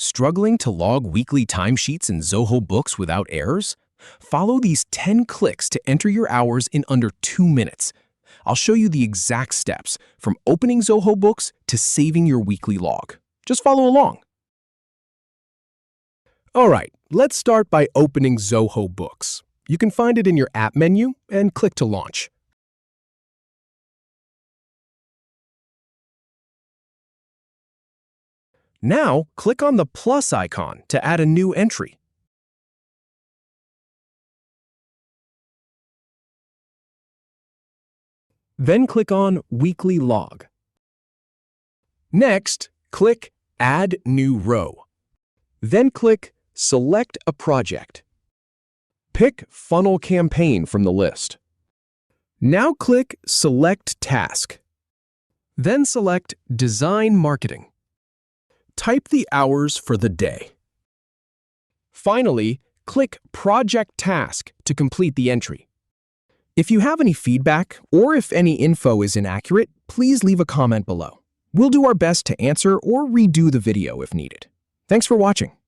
Struggling to log weekly timesheets in Zoho Books without errors? Follow these 10 clicks to enter your hours in under 2 minutes. I'll show you the exact steps, from opening Zoho Books to saving your weekly log. Just follow along. All right, let's start by opening Zoho Books. You can find it in your app menu and click to launch. Now, click on the plus icon to add a new entry. Then click on Weekly Log. Next, click Add New Row. Then click Select a Project. Pick Funnel Campaign from the list. Now click Select Task. Then select Design Marketing. Type the hours for the day. Finally, click Project Task to complete the entry. If you have any feedback or if any info is inaccurate, please leave a comment below. We'll do our best to answer or redo the video if needed. Thanks for watching.